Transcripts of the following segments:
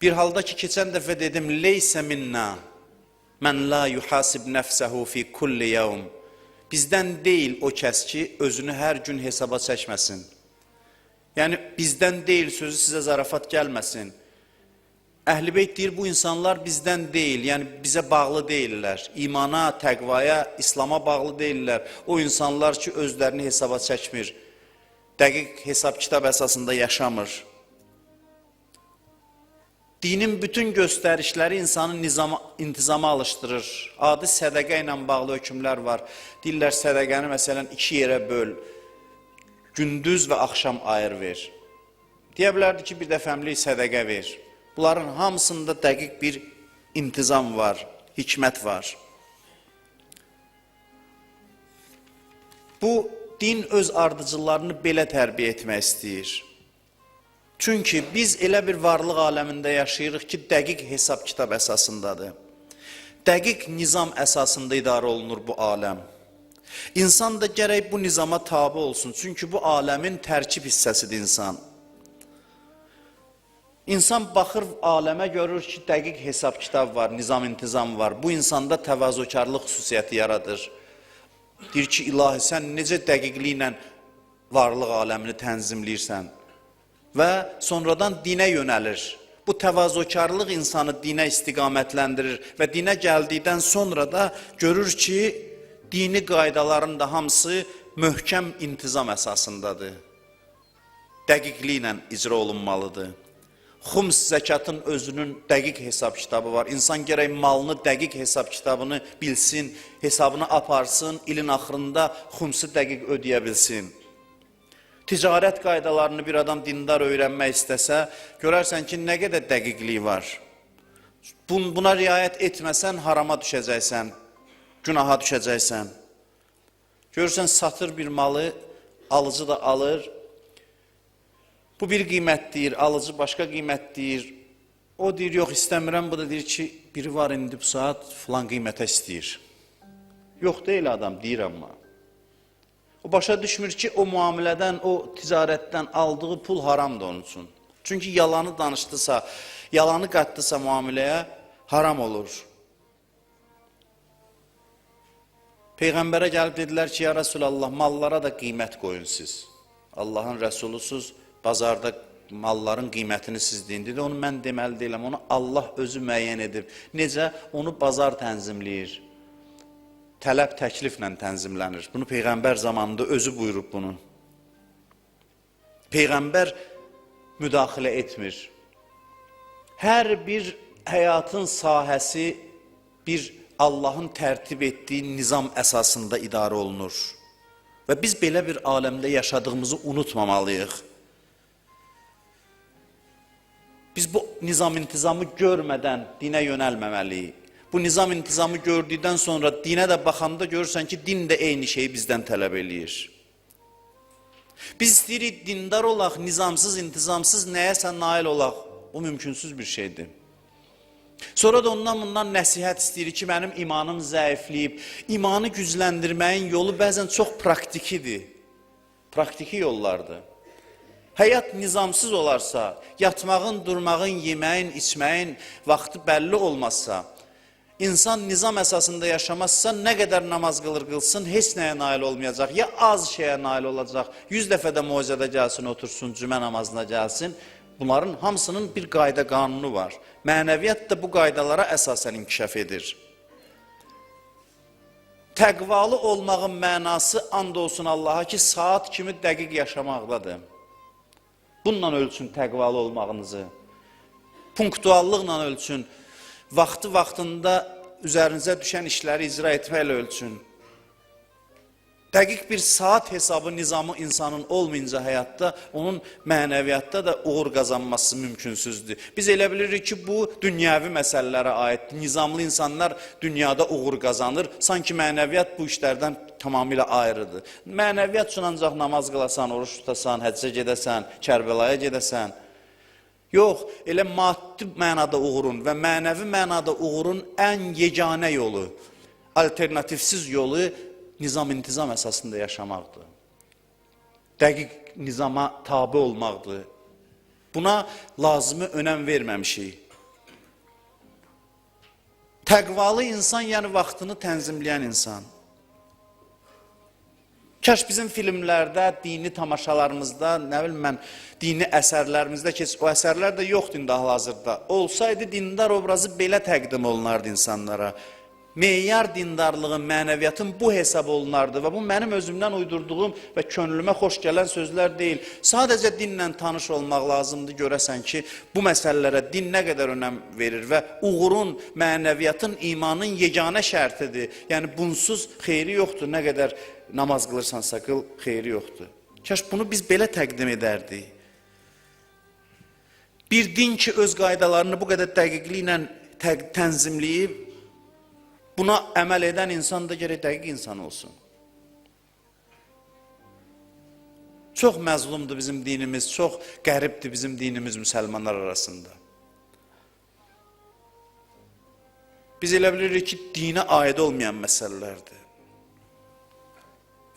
Bir halda ki keçən dəfə dedim, leysə minna mən la yuhasib nəfsəhu fi kulli yevm. Bizdən deyil o kəs ki, özünü hər gün hesaba çəkməsin. Yəni, bizdən deyil sözü sizə zarafat gəlməsin. Əhl-i Beyt deyir, bu insanlar bizdən deyil, yəni bizə bağlı deyirlər. İmana, təqvaya, İslama bağlı deyirlər. O insanlar ki, özlərini hesaba çəkmir. Dəqiq hesab kitab əsasında yaşamır. Dinin bütün göstərişləri insanı intizama alışdırır. Adi sədəqə ilə bağlı hökmlər var. Deyirlər, sədəqəni məsələn 2 yerə böl, gündüz və axşam ayır ver. Deyə bilərdi ki, bir dəfəmlik sədəqə ver. Bunların hamısında dəqiq bir intizam var, hikmət var. Bu, din öz ardıcıllarını belə tərbiyə etmək istəyir. Çünki biz elə bir varlıq aləmində yaşayırıq ki, dəqiq hesab kitab əsasındadır. Dəqiq nizam əsasında idarə olunur bu aləm. İnsan da gərək bu nizama tabi olsun. Çünki bu aləmin tərkib hissəsidir insan. İnsan baxır aləmə görür ki, dəqiq hesab kitab var, nizam intizam var. Bu insanda təvazökarlıq xüsusiyyəti yaradır. Deyir ki, ilahi, sən necə dəqiqliklə varlıq aləmini tənzimləyirsən? Və sonradan dinə yönəlir. Bu təvazökarlıq insanı dinə istiqamətləndirir və dinə gəldikdən sonra da görür ki, dini qaydaların da hamısı möhkəm intizam əsasındadır. Dəqiqliklə icra olunmalıdır. Xums zəkatın özünün dəqiq hesab kitabı var. İnsan gərək malını dəqiq hesab kitabını bilsin, hesabını aparsın, ilin axırında xumsu dəqiq ödəyə bilsin. Ticarət qaydalarını bir adam dindar öyrənmək istəsə, görərsən ki, nə qədər dəqiqliyi var. Buna riayət etməsən, harama düşəcəksən, günaha düşəcəksən. Görürsən, satır bir malı, alıcı da alır. Bu bir qiymət deyir, alıcı başqa qiymət deyir. O deyir, yox istəmirəm, bu da deyir ki, biri var indi bu saat filan qiymətə istəyir. Yox deyil adam, deyir amma. O başa düşmür ki, o müamilədən, o ticarətdən aldığı pul haramdır onun üçün. Çünki yalanı danışdısa, yalanı qatdısa müamiləyə haram olur. Peyğəmbərə gəlib dedilər ki, ya Rasulallah, mallara da qiymət qoyun siz. Allahın rəsulusuz, bazarda malların qiymətini siz deyin. Dedi, onu mən deməli deyiləm, onu Allah özü müəyyən edib. Necə? Onu bazar tənzimləyir. Tələb təkliflə tənzimlənir. Bunu Peyğəmbər zamanında özü buyurub bunu. Peyğəmbər müdaxilə etmir. Hər bir həyatın sahəsi bir Allahın tərtib etdiyi nizam əsasında idarə olunur. Və biz belə bir aləmdə yaşadığımızı unutmamalıyıq. Biz bu nizam intizamı görmədən dinə yönəlməməliyik. Bu nizam intizamı gördükdən sonra dinə də baxanda görürsən ki, din də eyni şeyi bizdən tələb eləyir. Biz istəyirik dindar olaq, nizamsız, intizamsız nəyəsə nail olaq. O mümkünsüz bir şeydir. Sonra da ondan bundan nəsihət istəyirik ki, mənim imanım zəifləyib. İmanı gücləndirməyin yolu bəzən çox praktikidir. Praktiki yollardır. Həyat nizamsız olarsa, yatmağın, durmağın, yeməyin, içməyin vaxtı bəlli olmazsa, İnsan nizam əsasında yaşamazsa, nə qədər namaz qılsın, heç nəyə nail olmayacaq. Ya az şeyə nail olacaq, 100 dəfə də mucizədə gəlsin, otursun, cümə namazına gəlsin. Bunların hamısının bir qayda qanunu var. Mənəviyyat da bu qaydalara əsasən inkişaf edir. Təqvalı olmağın mənası and olsun Allaha ki, saat kimi dəqiq yaşamaqdadır. Bununla ölçün təqvalı olmağınızı. Punktuallıqla ölçün. Vaxtında üzərinizə düşən işləri icra etməklə ölçün. Dəqiq bir saat hesabı nizamı insanın olmayınca həyatda, onun mənəviyyatda da uğur qazanması mümkünsüzdür. Biz elə bilirik ki, bu dünyəvi məsələlərə aiddir. Nizamlı insanlar dünyada uğur qazanır. Sanki mənəviyyat bu işlərdən tamamilə ayrıdır. Mənəviyyat üçün ancaq namaz qılasan, oruç tutasan, həccə gedəsən, Kərbəlaya gedəsən. Yox, elə maddi mənada uğurun və mənəvi mənada uğurun ən yeganə yolu, alternativsiz yolu nizam-intizam əsasında yaşamaqdır. Dəqiq nizama tabi olmaqdır. Buna lazımı önəm verməmişik. Təqvalı insan, yəni vaxtını tənzimləyən insan. Kaş bizim filmlərdə, dini tamaşalarımızda, nə bilim mən, dini əsərlərimizdə o əsərlər də yoxdur indi hal-hazırda. Olsaydı dindar obrazı belə təqdim olunardı insanlara. Meyar dindarlığın, mənəviyyatın bu hesab olunardı və bu mənim özümdən uydurduğum və könlümə xoş gələn sözlər deyil. Sadəcə dinlə tanış olmaq lazımdır, görəsən ki, bu məsələlərə din nə qədər önəm verir və uğurun, mənəviyyatın, imanın yeganə şərtidir. Yəni bunsuz xeyri yoxdur, nə qədər namaz qılırsansa qıl, xeyri yoxdur. Kaş bunu biz belə təqdim edərdik. Bir din ki, öz qaydalarını bu qədər dəqiqliklə tənzimləyib, buna əməl edən insan da gərək dəqiq insan olsun. Çox məzlumdur bizim dinimiz, çox qəribdir bizim dinimiz müsəlmanlar arasında. Biz elə bilirik ki, dinə aid olmayan məsələlərdir.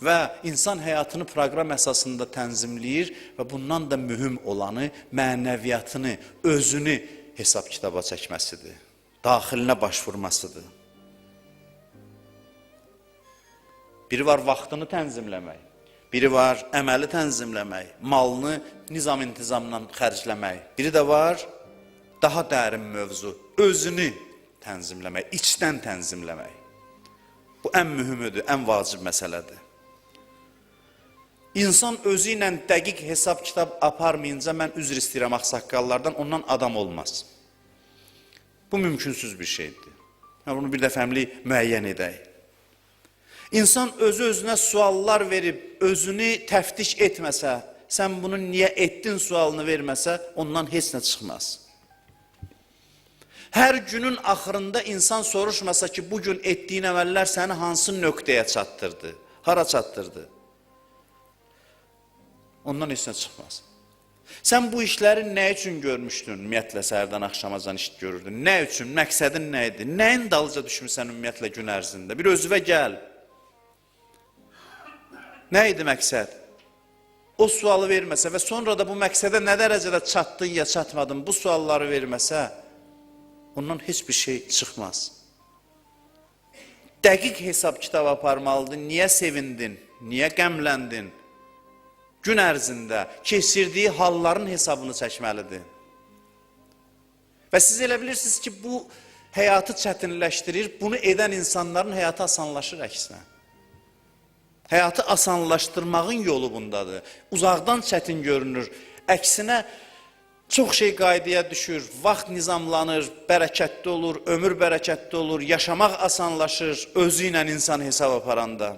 Və insan həyatını proqram əsasında tənzimləyir və bundan da mühüm olanı mənəviyyatını, özünü hesab kitaba çəkməsidir. Daxilinə başvurmasıdır. Biri var vaxtını tənzimləmək, biri var əməli tənzimləmək, malını nizam-intizamla xərcləmək. Biri də var daha dərin mövzu, özünü tənzimləmək, içdən tənzimləmək. Bu ən mühümüdür, ən vacib məsələdir. İnsan özü ilə dəqiq hesab kitab aparmayınca mən üzr istəyirəm ağsaqqallardan, ondan adam olmaz. Bu mümkünsüz bir şeydir. Bunu bir dəfəmlik müəyyən edək. İnsan özü-özünə suallar verib, özünü təftiş etməsə, sən bunu niyə etdin sualını verməsə, ondan heç nə çıxmaz. Hər günün axırında insan soruşmasa ki, bugün etdiyin əməllər səni hansı nöqtəyə çatdırdı, hara çatdırdı? Ondan heç nə çıxmaz. Sən bu işləri nə üçün görmüşdün? Ümumiyyətlə, səhərdən axşamacan iş görürdün. Nə üçün? Məqsədin nə idi? Nəyin dalınca düşmüsən ümumiyyətlə gün ərzində? Bir özüvə gəl. Nə idi məqsəd? O sualı verməsə və sonra da bu məqsədə nə dərəcədə çatdın ya çatmadın, bu sualları verməsə, ondan heç bir şey çıxmaz. Dəqiq hesab kitab aparmalıdır. Niyə sevindin? Niyə qəmləndin? Gün ərzində keçirdiyi halların hesabını çəkməlidir. Və siz elə bilirsiniz ki, bu həyatı çətinləşdirir, bunu edən insanların həyatı asanlaşır əksinə. Həyatı asanlaşdırmağın yolu bundadır. Uzaqdan çətin görünür. Əksinə çox şey qaydaya düşür, vaxt nizamlanır, bərəkətli olur, ömür bərəkətli olur, yaşamaq asanlaşır özü ilə insan hesab aparanda,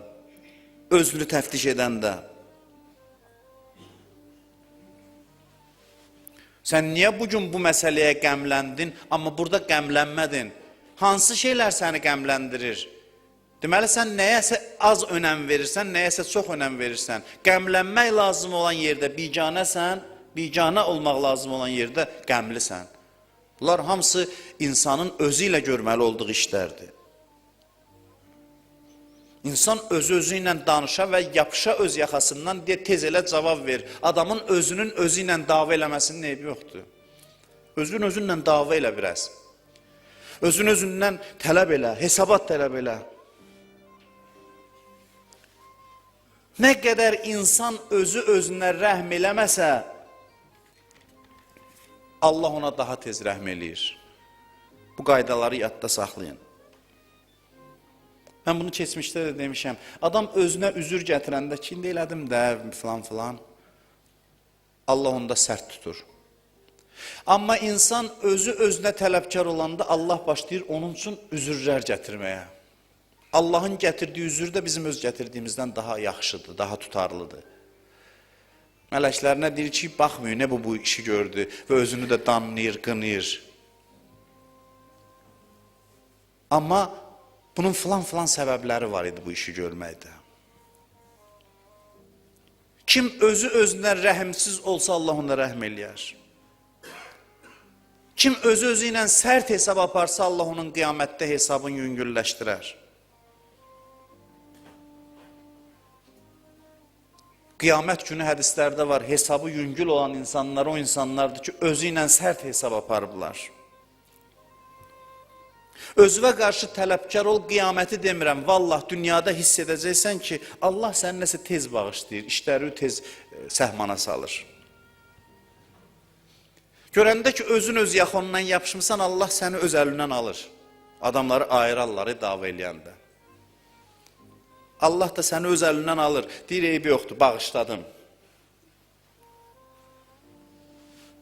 özünü təftiş edəndə. Sən niyə bugün bu məsələyə qəmləndin, amma burada qəmlənmədin? Hansı şeylər səni qəmləndirir? Deməli, sən nəyəsə az önəm verirsən, nəyəsə çox önəm verirsən. Qəmlənmək lazım olan yerdə biganəsən, biganə olmaq lazım olan yerdə qəmlisən. Bunlar hamısı insanın özü ilə görməli olduğu işlərdir. İnsan özü ilə danışa və yapışa öz yaxasından deyə tez elə cavab ver. Adamın özünün özü ilə dava eləməsinin eybi yoxdur. Özün özünlə dava elə biraz. Özün özündən tələb elə, hesabat tələb elə. Nə qədər insan özü özünə rəhm eləməsə, Allah ona daha tez rəhm eləyir. Bu qaydaları yadda saxlayın. Mən bunu keçmişdə də demişəm. Adam özünə üzür gətirəndə ki, indi elədim də, filan filan. Allah onda sərt tutur. Amma insan özü özünə tələbkar olanda Allah başlayır onun üçün üzürlər gətirməyə. Allahın gətirdiyi üzür də bizim öz gətirdiyimizdən daha yaxşıdır, daha tutarlıdır. Mələklərinə deyir ki, baxmıyor, nə bu işi gördü və özünü də danlayır, qınıyır. Amma bunun filan səbəbləri var idi bu işi görməkdə. Kim özü özündən rəhimsiz olsa Allah ona rəhm eləyər. Kim özü ilə sərt hesab aparsa Allah onun qiyamətdə hesabını yüngülləşdirər. Qiyamət günü hədislərdə var, hesabı yüngül olan insanlar o insanlardır ki, özü ilə sərt hesab aparıblar. Özünə qarşı tələbkar ol, qiyaməti demirəm. Vallah, dünyada hiss edəcəksən ki, Allah səni nəsə tez bağışlayır, işləri tez səhmana salır. Görəndə ki, özün öz yaxonundan yapışmısan, Allah səni öz əlindən alır. Adamları ayırarlar, dava eləyəndə. Allah da səni öz əlindən alır. Deyir, eybi yoxdur, bağışladım.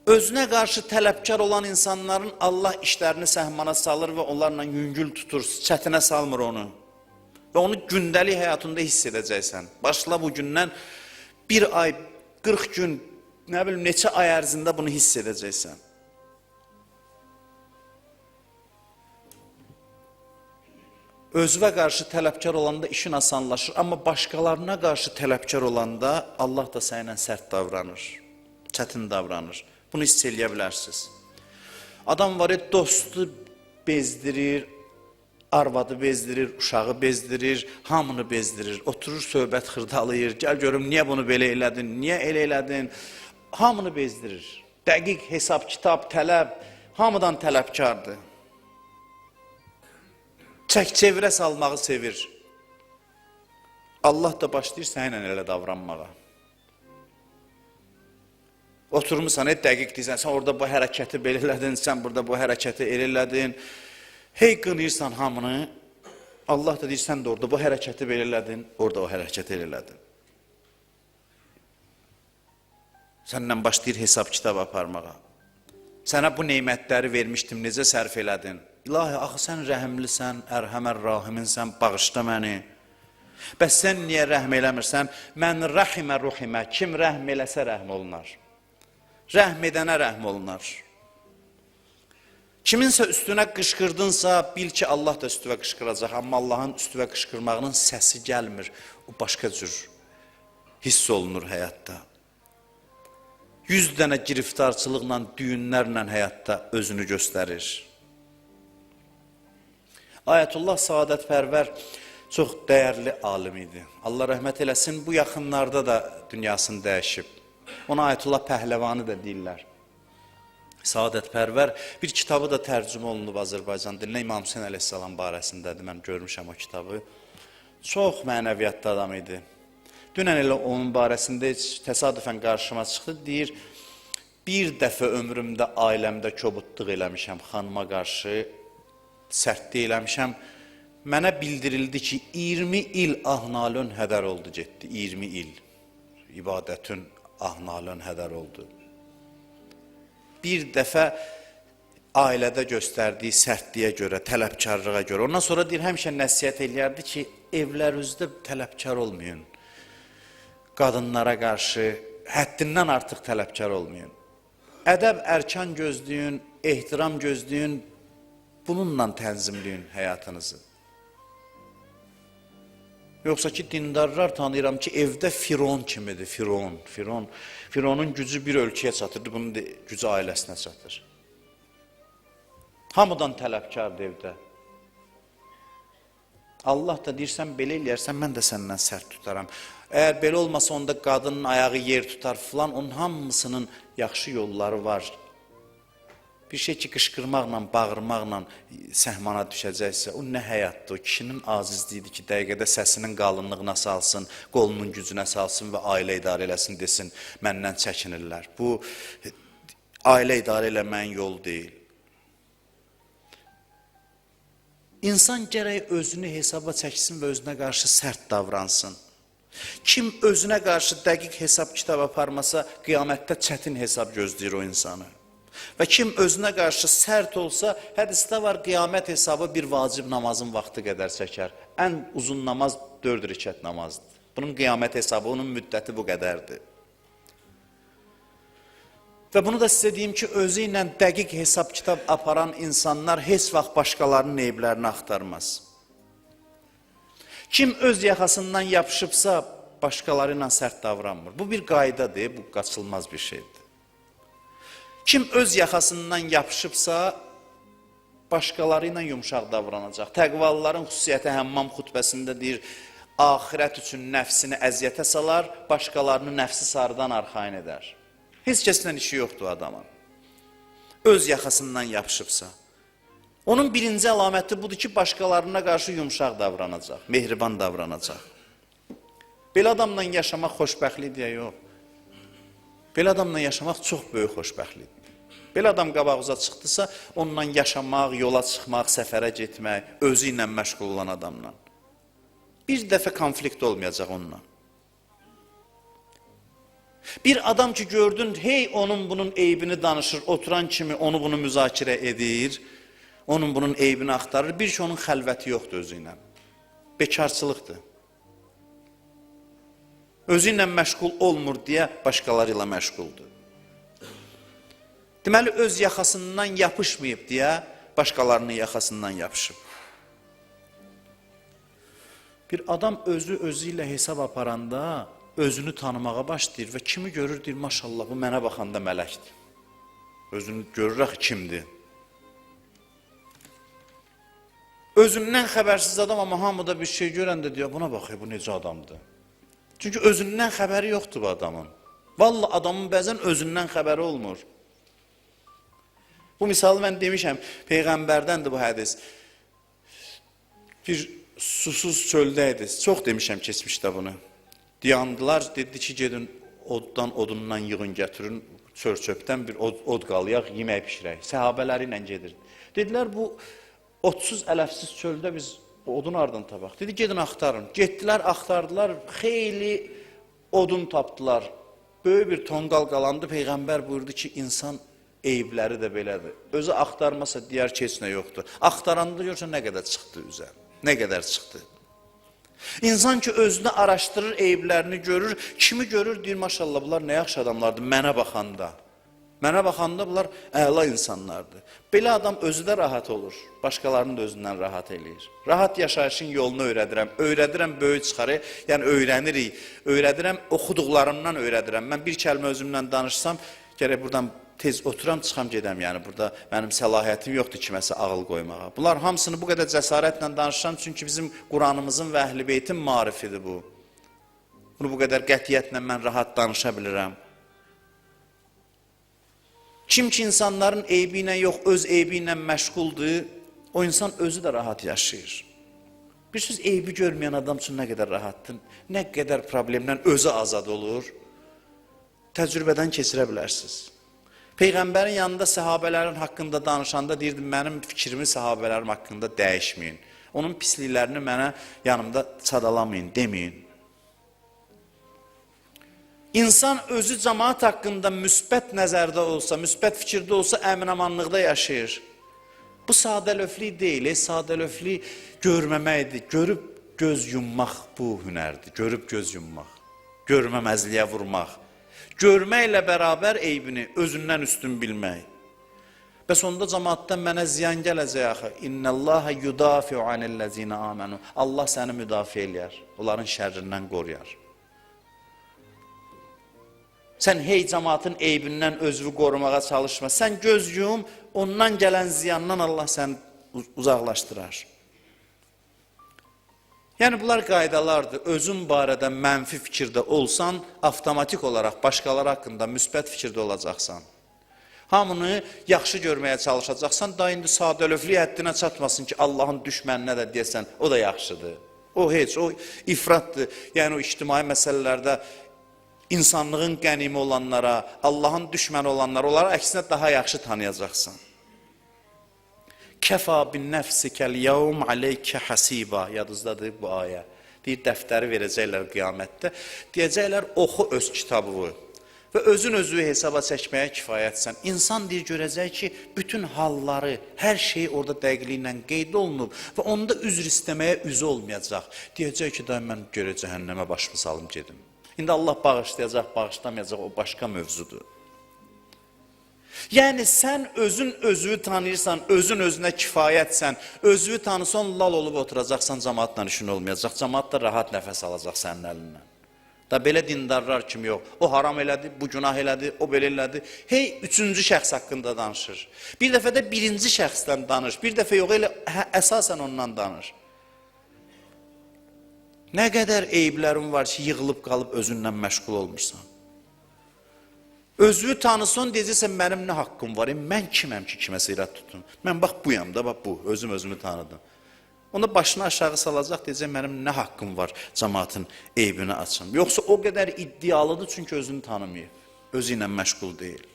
Özünə qarşı tələbkar olan insanların Allah işlərini səhmana salır və onlarla yüngül tutur, çətinə salmır onu. Və onu gündəlik həyatında hiss edəcəksən. Başla bu gündən bir ay, 40 gün, nə bilim, neçə ay ərzində bunu hiss edəcəksən. Özünə qarşı tələbkar olanda işin asanlaşır, amma başqalarına qarşı tələbkar olanda Allah da sənlə sərt davranır, çətin davranır. Bunu hiss eləyə bilərsiniz. Adam var, dostu bezdirir, arvadı bezdirir, uşağı bezdirir, hamını bezdirir. Oturur, söhbət xırdalayır, gəl görüm, niyə bunu belə elədin, niyə elə elədin? Hamını bezdirir. Dəqiq hesab, kitab, tələb, hamıdan tələbkardır. Çək-çevirə salmağı sevir. Allah da başlayır sənlə elə davranmağa. Oturmuşsan, dəqiq deyirsən, sən orada bu hərəkəti belə elədin, sən burada bu hərəkəti elə elədin. Hey qınıyırsan hamını, Allah da deyir, sən də orada bu hərəkəti belə elədin, orada o hərəkəti elə elədin. Səndən başlayır hesab kitab aparmağa. Sənə bu neymətləri vermişdim, necə sərf elədin? İlahi, axı sən rəhimlisən, ərhəmər rahiminsən, bağışla məni. Bəs sən niyə rəhm eləmirsən? Mən rəhimə ruhimə, kim rəhm eləsə rəhm olunar. Rəhm edənə rəhm olunar. Kiminsə üstünə qışqırdınsa, bil ki, Allah da üstüvə qışqıracaq. Amma Allahın üstüvə qışqırmağının səsi gəlmir. O başqa cür hiss olunur həyatda. 100 dənə giriftarçılıqla, düyünlərlə həyatda özünü göstərir. Ayətullah Saadətpərvər çox dəyərli alim idi. Allah rəhmət eləsin, bu yaxınlarda da dünyasını dəyişib. Ona Ayətullah Pəhləvanı da deyirlər. Saadətpərvər bir kitabı da tərcümə olunub Azərbaycan dilinə, İmam Hüseyn əleyhissalam barəsindədir, mən görmüşəm o kitabı. Çox mənəviyyatlı adam idi. Dünən elə onun barəsində təsadüfən qarşıma çıxdı, deyir, bir dəfə ömrümdə ailəmdə kobudluq eləmişəm, xanıma qarşı sərtlik eləmişəm. Mənə bildirildi ki, 20 il ahnalön hədər oldu, getdi, 20 il ibadətün ahnalön hədər oldu. Bir dəfə ailədə göstərdiyi sərtliyə görə, tələbkarlığa görə. Ondan sonra deyir, həmişə nəsiyyət eləyərdi ki, evlərinizdə tələbkar olmayın. Qadınlara qarşı həddindən artıq tələbkar olmayın. Ədəb, ərkan gözləyin, ehtiram gözləyin, bununla tənzimləyin həyatınızı. Yoxsa ki, dindarlar tanıyıram ki, evdə Firon kimidir, Firon. Fironun gücü bir ölkəyə çatırdı, bunun gücü ailəsinə çatır. Hamıdan tələbkardır evdə. Allah da deyirsən, belə eləyərsən, mən də səndən sərt tutaram. Əgər belə olmasa, onda qadının ayağı yer tutar filan, onun hamısının yaxşı yolları var. Bir şey ki, qışqırmaqla, bağırmaqla səhmana düşəcəksə, o nə həyatdır? O kişinin acizliyidir ki, dəqiqədə səsinin qalınlığına salsın, qolunun gücünə salsın və ailə idarə eləsin, desin, məndən çəkinirlər. Bu, ailə idarə eləməyin yolu deyil. İnsan gərək özünü hesaba çəksin və özünə qarşı sərt davransın. Kim özünə qarşı dəqiq hesab kitab aparmasa, qiyamətdə çətin hesab gözləyir o insanı. Və kim özünə qarşı sərt olsa, hədisdə var, qiyamət hesabı bir vacib namazın vaxtı qədər çəkər. Ən uzun namaz 4 rükət namazdır. Bunun qiyamət hesabı, onun müddəti bu qədərdir. Və bunu da sizə deyim ki, özü ilə dəqiq hesab kitab aparan insanlar heç vaxt başqalarının eyblərini axtarmaz. Kim öz yaxasından yapışıbsa, başqaları ilə sərt davranmır. Bu bir qaydadır, bu qaçılmaz bir şeydir. Kim öz yaxasından yapışıbsa, başqaları ilə yumuşaq davranacaq. Təqvalıların xüsusiyyəti Həmmam xutbəsində deyir, axirət üçün nəfsini əziyyətə salar, başqalarını nəfsi sarıdan arxain edər. Heç kəslə işi yoxdur adamın. Öz yaxasından yapışıbsa. Onun birinci əlaməti budur ki, başqalarına qarşı yumşaq davranacaq, mehriban davranacaq. Belə adamla yaşamaq xoşbəxtlik deyə yox. Belə adamla yaşamaq çox böyük xoşbəxtlikdir. Belə adam qabağıza çıxdısa, onunla yaşamaq, yola çıxmaq, səfərə getmək, özü ilə məşğul olan adamla. Bir dəfə konflikt olmayacaq onunla. Bir adam ki gördün, hey onun bunun eybini danışır, oturan kimi onu bunu müzakirə edir, onun bunun eybini axtarır, bir ki onun xəlvəti yoxdur özü ilə. Bekarçılıqdır. Özü ilə məşğul olmur deyə başqaları ilə məşğuldur. Deməli, öz yaxasından yapışmayıb deyə başqalarının yaxasından yapışıb. Bir adam özü ilə hesab aparanda özünü tanımağa başlayır və kimi görür, deyir, maşallah, bu mənə baxanda mələkdir. Özünü görürək kimdir. Özündən xəbərsiz adam, amma hamıda bir şey görəndə deyir, buna bax, bu necə adamdır. Çünki özündən xəbəri yoxdur bu adamın. Vallahi adamın bəzən özündən xəbəri olmur. Bu misalı mən demişəm, Peyğəmbərdəndir bu hədis. Bir susuz çöldə idi. Çox demişəm keçmişdə bunu. Dayandılar, dedi ki, gedin odundan yığın gətirin, çör-çöpdən bir od qalayaq, yemək pişirək. Səhabələri ilə gedir. Dedilər, bu otsuz, ələfsiz çöldə biz odun ardın tabaq. Dedi, gedin axtarın. Getdilər, axtardılar, xeyli odun tapdılar. Böyük bir tonqal qalandı, Peyğəmbər buyurdu ki, insan eybləri də belədir. Özü axtarmasa digər keçinə yoxdur. Axtaranda görsə nə qədər çıxdı üzə, nə qədər çıxdı. İnsan ki özünü araşdırır, eyblərini görür, kimi görür, deyir, maşallah, bunlar nə yaxşı adamlardır mənə baxanda. Mənə baxanda bunlar əla insanlardır. Belə adam özü də rahat olur, başqalarını da özündən rahat eləyir. Rahat yaşayışın yolunu öyrədirəm, öyrədirəm böyük çıxarı, yəni öyrənirik, öyrədirəm, oxuduqlarımdan öyrədirəm. Mən bir kəlmə özümlə danışsam, gərək buradan tez oturam, çıxam gedəm, yəni burada mənim səlahiyyətim yoxdur kiməsə ağıl qoymağa. Bunlar hamısını bu qədər cəsarətlə danışıram, çünki bizim Quranımızın və Əhl-i Beytin marifidir bu. Bunu bu qədər qətiyyətlə mən rahat danışa bilirəm. Kim ki insanların eybi ilə yox, öz eybi ilə məşğuldur, o insan özü də rahat yaşayır. Bir söz eybi görməyən adam üçün nə qədər rahatdır, nə qədər problemdən özü azad olur, təcrübədən keçirə bilərsiniz. Peyğəmbərin yanında səhabələrin haqqında danışanda deyirdim, mənim fikrimi səhabələrim haqqında dəyişməyin. Onun pisliklərini mənə yanımda sadalamayın, deməyin. İnsan özü cəmaat haqqında müsbət nəzərdə olsa, müsbət fikirdə olsa, əmin-amanlıqda yaşayır. Bu sadəlöflük deyil, sadəlöflük görməməkdir. Görüb göz yummaq bu hünərdir, görüb göz yummaq, görməməzliyə vurmaq. Görməklə bərabər eybini özündən üstün bilmək. Bəs onda cəmaatdan mənə ziyan gələcək axı. İnnəlləhə yudafi'u anillezine amenu. Allah səni müdafiə eləyər, onların şərrindən qoruyar. Sən hey cəmaatın eybindən özünü qorumağa çalışma. Sən göz yum, ondan gələn ziyandan Allah səni uzaqlaşdırar. Yəni, bunlar qaydalardır. Özün barədə mənfi fikirdə olsan, avtomatik olaraq başqaları haqqında müsbət fikirdə olacaqsan. Hamını yaxşı görməyə çalışacaqsan, da indi sadəlöflük həddinə çatmasın ki, Allahın düşməninə də deyəsən, o da yaxşıdır. O heç, o ifratdır. Yəni, o ictimai məsələlərdə insanlığın qənimi olanlara, Allahın düşməni olanlara, onlara əksinə daha yaxşı tanıyacaqsan. Kəfa bin nəfsikəl yevm aleykə hasiba. Yadınızdadır bu ayə. Deyir, dəftəri verəcəklər qiyamətdə. Deyəcəklər, oxu öz kitabını və özün özü hesaba çəkməyə kifayətsən. İnsan deyir, görəcək ki, bütün halları, hər şey orada dəqiqliklə qeyd olunub və onda üzr istəməyə üzü olmayacaq. Deyəcək ki, da mən görə cəhənnəmə başımı salım gedim. İndi Allah bağışlayacaq, bağışlamayacaq, o başqa mövzudur. Yəni, sən özün özünü tanıyırsan, özün özünə kifayətsən, özünü tanısan, lal olub oturacaqsan, cəmaatla işin olmayacaq, cəmaat da rahat nəfəs alacaq sənin əlindən. Da belə dindarlar kimi yox, o haram elədi, bu günah elədi, o belə elədi. Hey, üçüncü şəxs haqqında danışır. Bir dəfə də birinci şəxsdən danış, bir dəfə yox, elə əsasən ondan danış. Nə qədər eyblərin var ki, yığılıb qalıb özündən məşğul olmursan. Özünü tanısın, deyəcəksən, mənim nə haqqım var? Mən kiməm ki, kiməsə irad tutun? Mən bax buyam da, bax bu, özümü tanıdım. Onda başını aşağı salacaq, deyəcək, mənim nə haqqım var cəmaatın eybini açım. Yoxsa o qədər iddialıdır, çünki özünü tanımayıb, özü ilə məşğul deyil.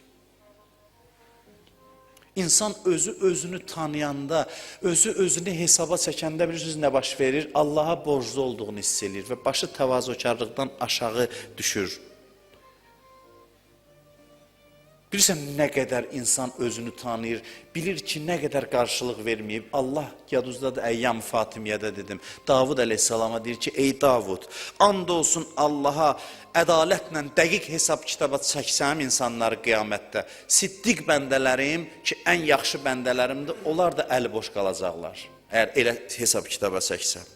İnsan özünü tanıyanda, özünü hesaba çəkəndə bilirsiniz nə baş verir? Allaha borclu olduğunu hiss edir və başı təvazökarlıqdan aşağı düşür. Bilirsən, nə qədər insan özünü tanıyır, bilir ki, nə qədər qarşılıq verməyib. Allah yadınızdadır, Əyyam Fatimiyədə dedim, Davud əleyhissalama deyir ki, ey Davud, and olsun Allaha ədalətlə dəqiq hesab kitaba çəksəm insanları qiyamətdə, siddiq bəndələrim ki, ən yaxşı bəndələrimdir, onlar da əli boş qalacaqlar, əgər elə hesab kitaba çəksəm.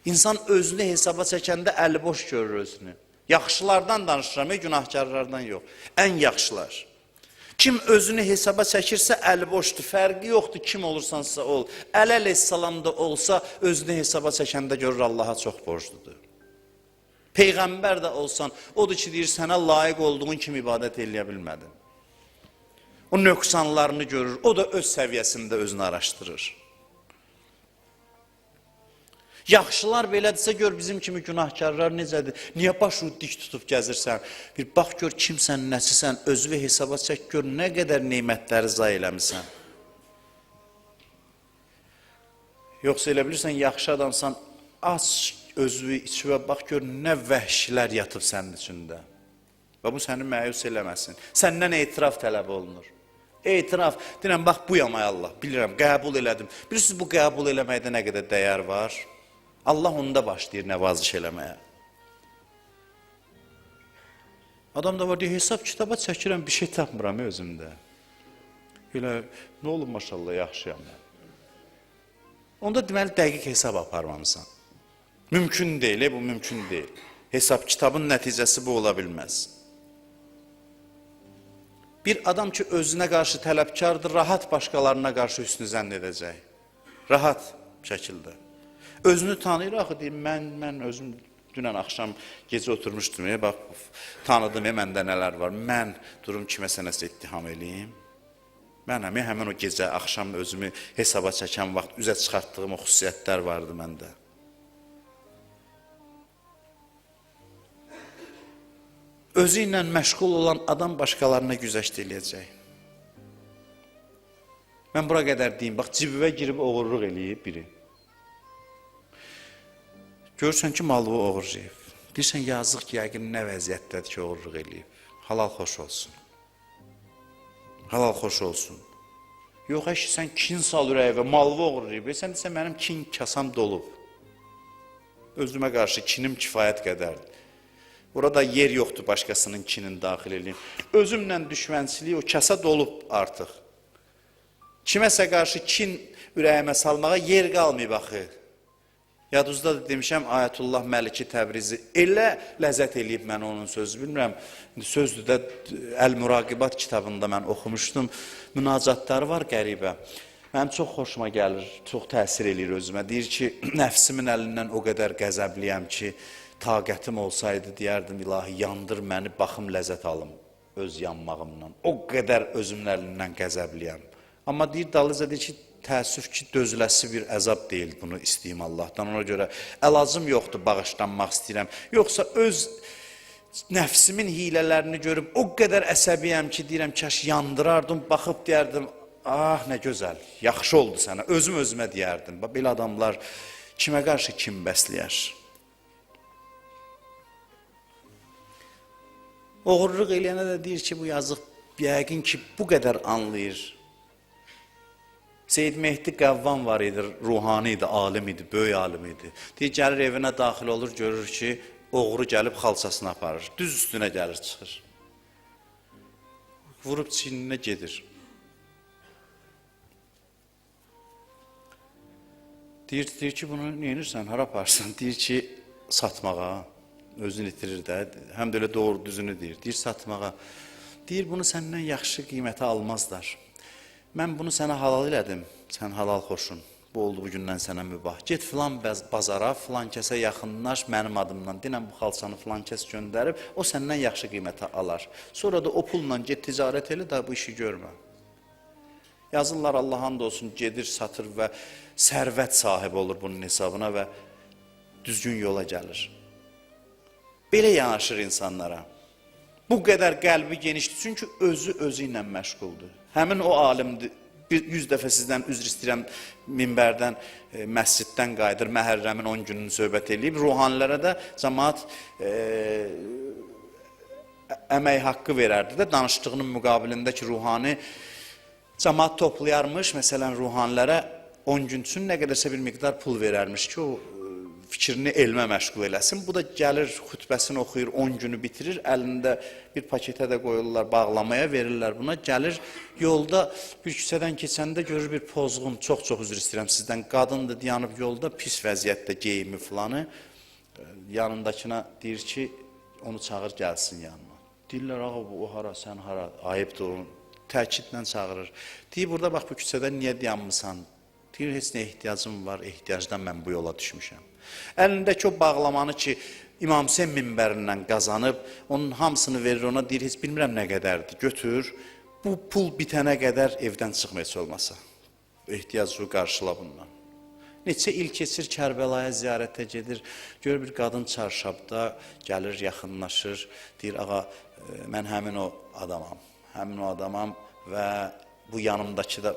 İnsan özünü hesaba çəkəndə əli boş görür özünü. Yaxşılardan danışıram, günahkarlardan yox. Ən yaxşılar. Kim özünü hesaba çəkirsə əli boşdur, fərqi yoxdur kim olursansa ol. Əleyhissalam da olsa özünü hesaba çəkəndə görür Allaha çox borcludur. Peyğəmbər də olsan, odur ki, deyir, sənə layiq olduğun kimi ibadət eləyə bilmədin. O nöqsanlarını görür, o da öz səviyyəsində özünü araşdırır. Yaxşılar belədirsə, gör bizim kimi günahkarlar necədir? Niyə başını dik tutub gəzirsən? Bir bax, gör kimsən, nəsisən, özünü hesaba çək, gör nə qədər neymətləri zay eləmirsən. Yoxsa elə bilirsən, yaxşı adamsan, aç özünü içivə bax, gör nə vəhşilər yatıb sənin içində. Və bu səni məyus eləməsin. Səndən etiraf tələb olunur. Etiraf, deyirəm, bax, buyam ay Allah, bilirəm, qəbul elədim. Bilirsiniz, bu qəbul eləməkdə nə qədər dəyər var? Allah onda başlayır nəvaziş eləməyə. Adam da var, deyir, hesab kitaba çəkirəm, bir şey tapmıram özümdə. Elə, nə olub maşallah, yaxşıyam mən. Onda deməli, dəqiq hesab aparmamısan. Mümkün deyil, bu mümkün deyil. Hesab kitabın nəticəsi bu ola bilməz. Bir adam ki, özünə qarşı tələbkardır, rahat başqalarına qarşı üstünü zənn edəcək. Rahat şəkildə. Özünü tanıyır, axı deyim, mən özüm dünən axşam gecə oturmuşdum, bax, tanıdım, məndə nələr var, mən durum kiməsə nəsə ittiham eləyim. Mənəm, həmin o gecə, axşam özümü hesaba çəkən vaxt üzə çıxartdığım o xüsusiyyətlər vardı məndə. Özü ilə məşğul olan adam başqalarına güzəşt eləyəcək. Mən bura qədər deyim, bax, cibivə girib oğurluq eləyib biri. Görürsən ki, malı oğurlayıb. Deyirsən, yazıq ki, yəqin nə vəziyyətdədir ki, oğurluq eləyib. Halal xoş olsun. Halal xoş olsun. Yox, əşi, sən kin sal ürəyə və malı oğurlayıb. Sən deyirsən, mənim kin kasam dolub. Özümə qarşı kinim kifayət qədərdir. Burada yer yoxdur başqasının kinini daxil edeyim. Özümlə düşmənçiliyi o kasa dolub artıq. Kiməsə qarşı kin ürəyimə salmağa yer qalmayıb axı. Yadınızda da demişəm, Ayətullah Məliki Təbrizi elə ləzzət eləyib mən onun sözü, bilmirəm, sözdür də Əl-Muraqibat kitabında mən oxumuşdum, münacatları var qəribə. Mənim çox xoşuma gəlir, çox təsir eləyir özümə. Deyir ki, nəfsimin əlindən o qədər qəzəbliyəm ki, taqətim olsaydı, deyərdim, ilahi, yandır məni, baxım ləzzət alım öz yanmağımdan. O qədər özümün əlindən qəzəbliyəm. Amma deyir, dalıca deyir ki, təəssüf ki, dözüləsi bir əzab deyil, bunu istəyim Allahdan. Ona görə əlacım yoxdur, bağışlanmaq istəyirəm. Yoxsa öz nəfsimin hilələrini görüb o qədər əsəbiyəm ki, deyirəm, kaş yandırardım, baxıb deyərdim, ah, nə gözəl, yaxşı oldu sənə, özümə deyərdim. Belə adamlar kimə qarşı kim bəsləyər? Oğurluq eləyənə də deyir ki, bu yazıq, yəqin ki, bu qədər anlayır. Seyyid Mehdi Qəvvam var idi, ruhani idi, alim idi, böyük alim idi. Deyir, gəlir evinə daxil olur, görür ki, oğru gəlib xalçasını aparır. Düz üstünə gəlir, çıxır. Vurub çininə gedir. Deyir ki, bunu neyinirsən, hara aparsan? Deyir ki, satmağa, özünü itirir də, həm də elə doğru düzünü deyir. Deyir, satmağa. Deyir, bunu səndən yaxşı qiymətə almazlar. Mən bunu sənə halal elədim, sən halal xoşun. Bu oldu bu gündən sənə mübah. Get filan bazara, filan kəsə yaxınlaş mənim adımdan. Denən bu xalçanı filan kəs göndərib, o səndən yaxşı qiymətə alar. Sonra da o pulla get ticarət elə də bu işi görmə. Yazırlar Allah and olsun gedir, satır və sərvət sahibi olur bunun hesabına və düzgün yola gəlir. Belə yanaşır insanlara. Bu qədər qəlbi genişdir, çünki özü ilə məşğuldur. Həmin o alimdir. 100 dəfə sizdən üzr istəyirəm, minbərdən, məsciddən qayıdır, Məhərrəmin 10 gününü söhbət edib. Ruhanilərə də cəmaat əmək haqqı verərdi də, danışdığının müqabilində ki, ruhani cəmaat toplayarmış, məsələn, ruhanilərə 10 gün üçün nə qədərsə bir miqdar pul verərmiş ki, o fikrini elmə məşğul eləsin. Bu da gəlir, xütbəsini oxuyur, 10 günü bitirir, əlində bir paketə də qoyurlar, bağlamaya verirlər buna. Gəlir, yolda bir küçədən keçəndə görür bir pozğun, çox üzr istəyirəm sizdən, qadındır, dayanıb yolda, pis vəziyyətdə geyimi filanı. Yanındakına deyir ki, onu çağır gəlsin yanına. Deyirlər, ağa o hara, sən hara, ayıbdır onun, təkidlə çağırır. Deyir, burada bax bu küçədə niyə dayanmısan? Deyir, heç nə ehtiyacım var, ehtiyacdan mən bu yola düşmüşəm. Əlindəki o bağlamanı ki, İmam Hüseyin minbərindən qazanıb, onun hamısını verir ona, deyir, heç bilmirəm nə qədərdir, götür, bu pul bitənə qədər evdən çıxma heç olmasa. Ehtiyacı qarşıla bundan. Neçə il keçir, Kərbəlaya ziyarətə gedir, görür bir qadın çarşabda, gəlir, yaxınlaşır, deyir, ağa, mən həmin o adamam və bu yanımdakı da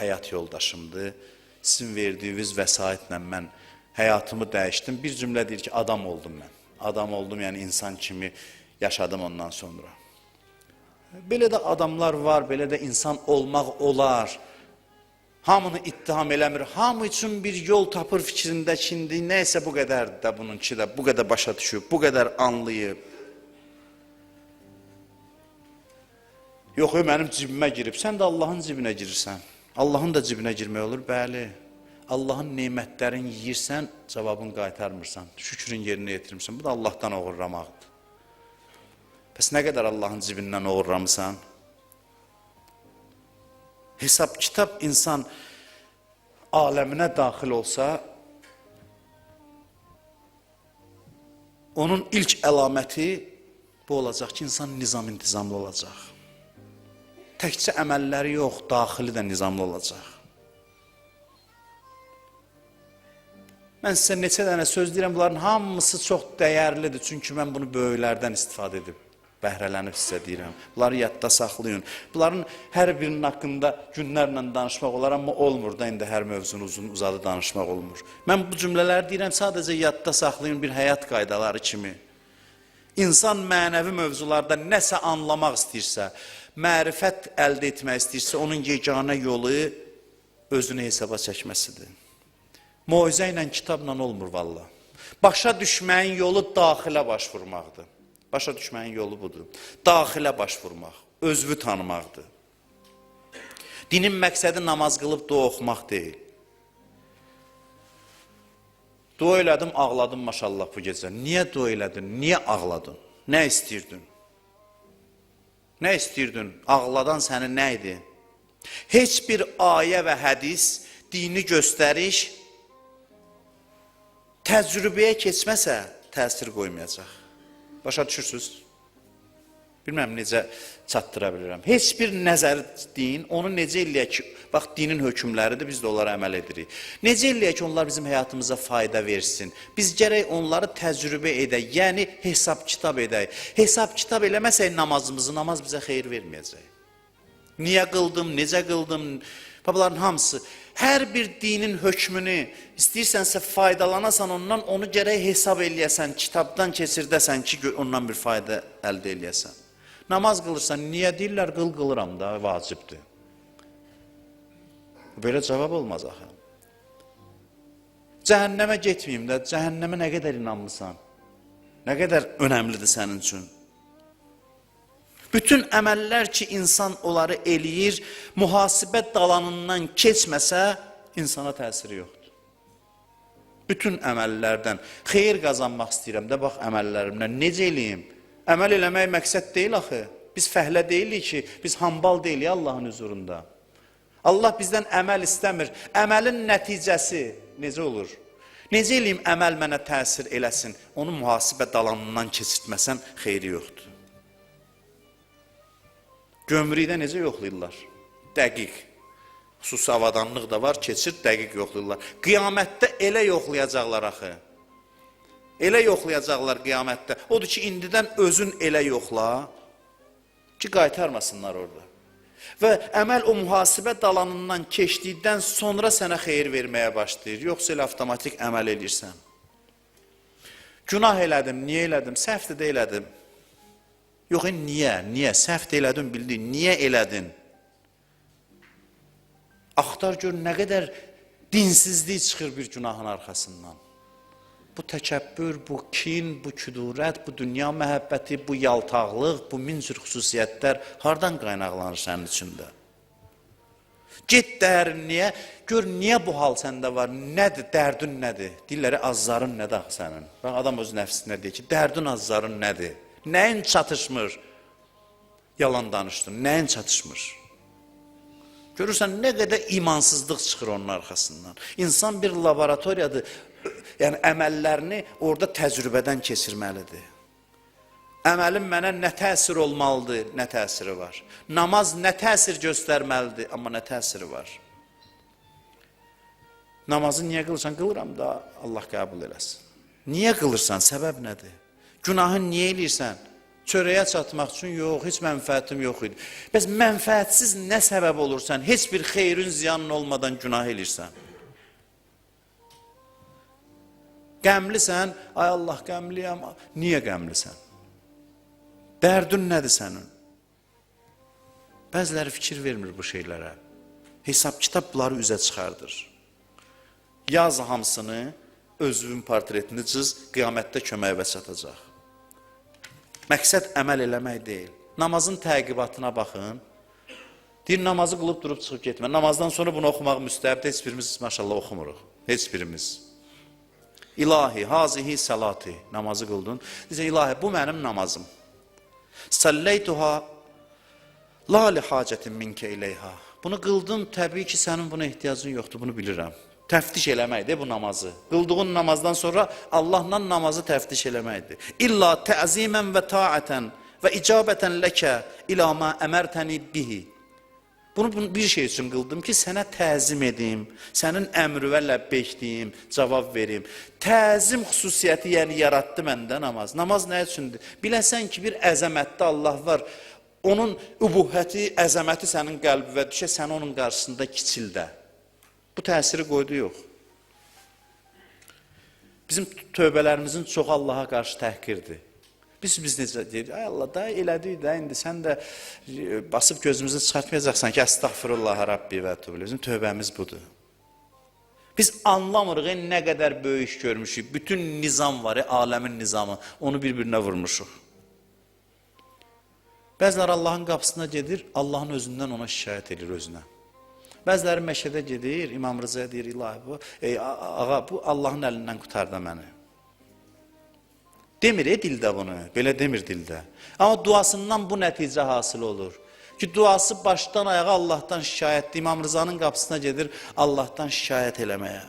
həyat yoldaşımdır. Sizin verdiyiniz vəsaitlə mən həyatımı dəyişdim. Bir cümlə deyir ki, adam oldum mən. Adam oldum, yəni insan kimi yaşadım ondan sonra. Belə də adamlar var, belə də insan olmaq olar. Hamını ittiham eləmir. Hamı üçün bir yol tapır fikrində ki, nəysə bu qədər də bununki də, bu qədər başa düşüb, bu qədər anlayıb. Yox, mənim cibimə girib, sən də Allahın cibinə girirsən. Allahın da cibinə girmək olur, bəli. Allahın neymətlərini yiyirsən, cavabını qaytarmırsan, şükrün yerinə yetirmirsən. Bu da Allahdan oğurlamaqdır. Bəs nə qədər Allahın cibindən oğurlamısan? Hesab kitab insan aləminə daxil olsa, onun ilk əlaməti bu olacaq ki, insan nizam-intizamlı olacaq. Təkcə əməlləri yox, daxili də nizamlı olacaq. Mən sizə neçə dənə söz deyirəm, bunların hamısı çox dəyərlidir. Çünki mən bunu böyüklərdən istifadə edib, bəhrələnib sizə deyirəm. Bunları yadda saxlayın. Bunların hər birinin haqqında günlərlə danışmaq olar, amma olmur da, indi hər mövzunu uzadı danışmaq olmur. Mən bu cümlələri deyirəm, sadəcə yadda saxlayın bir həyat qaydaları kimi. İnsan mənəvi mövzularda nəsə anlamaq istəyirsə, mərifət əldə etmək istəyirsə, onun yeganə yolu özünü hesaba çəkməsidir. Moizə ilə, kitabla olmur valla. Başa düşməyin yolu daxilə baş vurmaqdır. Başa düşməyin yolu budur. Daxilə baş vurmaq, özünü tanımaqdır. Dinin məqsədi namaz qılıb dua oxumaq deyil. Dua elədim, ağladım maşallah bu gecə. Niyə dua elədin, niyə ağladın, nə istəyirdin? Nə istəyirdin, ağladan səni nə idi? Heç bir ayə və hədis, dini göstəriş, təcrübəyə keçməsə təsir qoymayacaq. Başa düşürsünüz? Bilməm necə çatdıra bilirəm. Heç bir nəzər din, onu necə eləyək ki, bax dinin hökmləridir, biz də onlara əməl edirik. Necə eləyək ki, onlar bizim həyatımıza fayda versin? Biz gərək onları təcrübə edək, yəni hesab kitab edək. Hesab kitab eləməsək namazımızı, namaz bizə xeyir verməyəcək. Niyə qıldım, necə qıldım? Babaların hamısı, hər bir dinin hökmünü istəyirsənsə faydalanasan ondan, onu gərək hesab eləyəsən, kitabdan keçirdəsən ki, ondan bir fayda əldə eləyəsən. Namaz qılırsan, niyə deyirlər, qılıram da, vacibdir. Belə cavab olmaz axı. Cəhənnəmə getməyim də, cəhənnəmə nə qədər inanmısan? Nə qədər önəmlidir sənin üçün? Bütün əməllər ki, insan onları eləyir, mühasibə dalanından keçməsə, insana təsiri yoxdur. Bütün əməllərdən xeyir qazanmaq istəyirəm də, bax əməllərimdən, necə eləyim? Əməl eləmək məqsəd deyil axı. Biz fəhlə deyilik ki, biz hambal deyilik Allahın huzurunda. Allah bizdən əməl istəmir. Əməlin nəticəsi necə olur? Necə eləyim əməl mənə təsir eləsin? Onu mühasibə dalanından keçirtməsən xeyri yoxdur. Gömrükdə necə yoxlayırlar? Dəqiq. Xüsusi avadanlıq da var, keçir, dəqiq yoxlayırlar. Qiyamətdə elə yoxlayacaqlar axı. Elə yoxlayacaqlar qiyamətdə. Odur ki, indidən özün elə yoxla ki, qaytarmasınlar orada. Və əməl o mühasibə dalanından keçdikdən sonra sənə xeyir verməyə başlayır. Yoxsa elə avtomatik əməl edirsən. Günah elədim, niyə elədim? Səhv də elədim. Yox, niyə? Niyə? Səhv də elədim, bildin. Niyə elədin? Axtar gör, nə qədər dinsizlik çıxır bir günahın arxasından. Bu təkəbbür, bu kin, bu küdurət, bu dünya məhəbbəti, bu yaltaqlıq, bu min cür xüsusiyyətlər hardan qaynaqlanır sənin içində? Get dərinliyə, gör niyə bu hal səndə var, nədir, dərdin nədir? Dilləri azzarın nədir axı sənin? Adam öz nəfsinə deyir ki, dərdin azzarın nədir? Nəyin çatışmır? Yalan danışdın, nəyin çatışmır? Görürsən, nə qədər imansızlıq çıxır onun arxasından. İnsan bir laboratoriyadır, yəni əməllərini orada təcrübədən keçirməlidir. Əməlim mənə nə təsir olmalıdır, nə təsiri var. Namaz nə təsir göstərməlidir, amma nə təsiri var. Namazı niyə qılırsan? Qılıram da Allah qəbul eləsin. Niyə qılırsan? Səbəb nədir? Günahı niyə eləyirsən? Çörəyə çatmaq üçün yox, heç mənfəətim yox idi. Bəs mənfəətsiz nə səbəb olursan, heç bir xeyrin ziyanın olmadan günah eləyirsən. Qəmlisən, ay Allah qəmliyəm, niyə qəmlisən? Dərdin nədir sənin? Bəziləri fikir vermir bu şeylərə. Hesab kitab bunları üzə çıxardır. Yaz hamısını, özünün portretini cız, qiyamətdə köməyə çatacaq. Məqsəd əməl eləmək deyil. Namazın təqibatına baxın. Deyir, namazı qılıb durub çıxıb getmə. Namazdan sonra bunu oxumaq müstəhəbdir. Heç birimiz maşallah oxumuruq. Heç birimiz. İlahi, hazihi salati. Namazı qıldın. Deyirsən, ilahi, bu mənim namazım. Salleytuha la li hacətin minkə ileyha. Bunu qıldın, təbii ki, sənin buna ehtiyacın yoxdur, bunu bilirəm. Təftiş eləməkdir bu namazı. Qıldığın namazdan sonra Allahla namazı təftiş eləməkdir. İlla təzimən və taətən və icabətən ləkə ilə mə əmərtəni bihi. Bunu bir şey üçün qıldım ki, sənə təzim edim, sənin əmri və ləbbeykliyim, cavab verim. Təzim xüsusiyyəti yəni yaratdı məndə namaz. Namaz nə üçündür? Biləsən ki, bir əzəmətdə Allah var. Onun übuhəti, əzəməti sənin qəlbivə düşə, sən onun qarşısında kiçildə. Bu təsiri qoydu yox. Bizim tövbələrimizin çox Allaha qarşı təhqirdir. Biz necə deyirik, ay Allah da elədik də, indi sən də basıb gözümüzü çıxartmayacaqsan ki, əstəğfirullah Rabbi və tövbə. Bizim tövbəmiz budur. Biz anlamırıq, nə qədər böyük görmüşük, bütün nizam var, aləmin nizamı, onu bir-birinə vurmuşuq. Bəziləri Allahın qapısına gedir, Allahın özündən ona şikayət edir özünə. Bəziləri məşədə gedir, İmam Rızaya deyir, ilahi bu, ağa bu Allahın əlindən qutardı məni. Demir dildə bunu, belə demir dildə. Amma duasından bu nəticə hasıl olur. Ki duası başdan ayağa Allahdan şikayətdir. İmam Rızanın qapısına gedir, Allahdan şikayət eləməyə.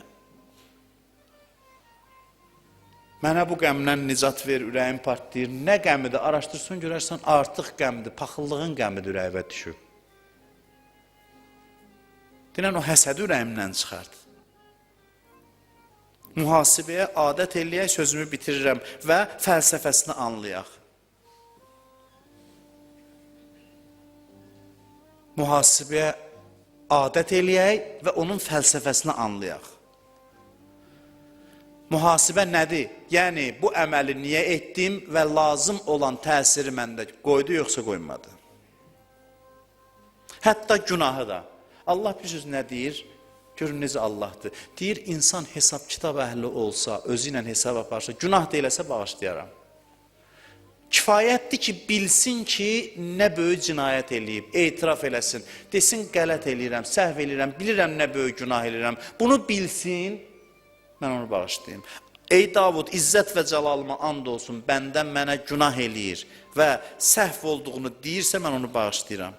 Mənə bu qəmdən nicat ver, ürəyim partlayır. Nə qəmidir? Araşdırsın, görərsən artıq qəmdir, paxıllığın qəmidir ürəyivə düşüb. Deyilən, o həsədi ürəyimdən çıxardı. Mühasibəyə adət eləyək, sözümü bitirirəm və fəlsəfəsini anlayaq. Mühasibəyə adət eləyək və onun fəlsəfəsini anlayaq. Mühasibə nədir? Yəni, bu əməli niyə etdim və lazım olan təsiri məndə qoydu, yoxsa qoymadı? Hətta günahı da. Allah bir söz nə deyir? Görün necə Allahdır. Deyir, insan hesab kitab əhli olsa, özü ilə hesab aparsa, günah deyiləsə bağışlayaram. Kifayətdir ki, bilsin ki, nə böyük cinayət eləyib, etiraf eləsin, desin, qələt eləyirəm, səhv eləyirəm, bilirəm nə böyük günah eləyirəm. Bunu bilsin, mən onu bağışlayayım. Ey Davud, izzət və cəlalıma and olsun, bəndən mənə günah eləyir və səhv olduğunu deyirsə, mən onu bağışlayıram.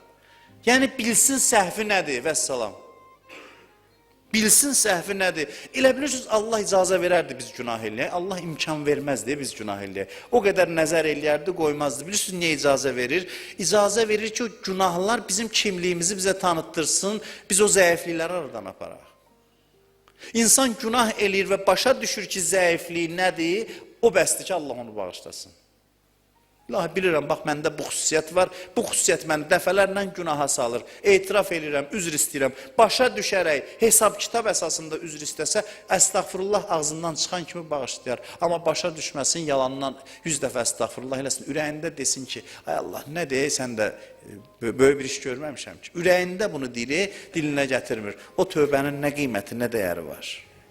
Yəni, bilsin səhvi nədir, vəssalam. Bilsin səhvi nədir. Elə bilirsiniz, Allah icazə verərdi biz günah eləyək. Allah imkan verməzdi biz günah eləyək. O qədər nəzər eləyərdi, qoymazdı. Bilirsiniz, niyə icazə verir? İcazə verir ki, o günahlar bizim kimliyimizi bizə tanıttırsın, biz o zəiflikləri aradan aparaq. İnsan günah eləyir və başa düşür ki, zəifliyi nədir, o bəsdir ki, Allah onu bağışlasın. İlahi, bilirəm, bax, məndə bu xüsusiyyət var, bu xüsusiyyət məni dəfələrlə günaha salır, etiraf edirəm, üzr istəyirəm, başa düşərək, hesab kitab əsasında üzr istəsə, əstəğfurullah ağzından çıxan kimi bağışlayar. Amma başa düşməsin, yalandan 100 dəfə əstəğfurullah eləsin, ürəyində desin ki, ay Allah, nə deyək, sən də böyük bir iş görməmişəm ki. Ürəyində bunu dilinə gətirmir. O tövbənin nə qiyməti, nə dəyəri var?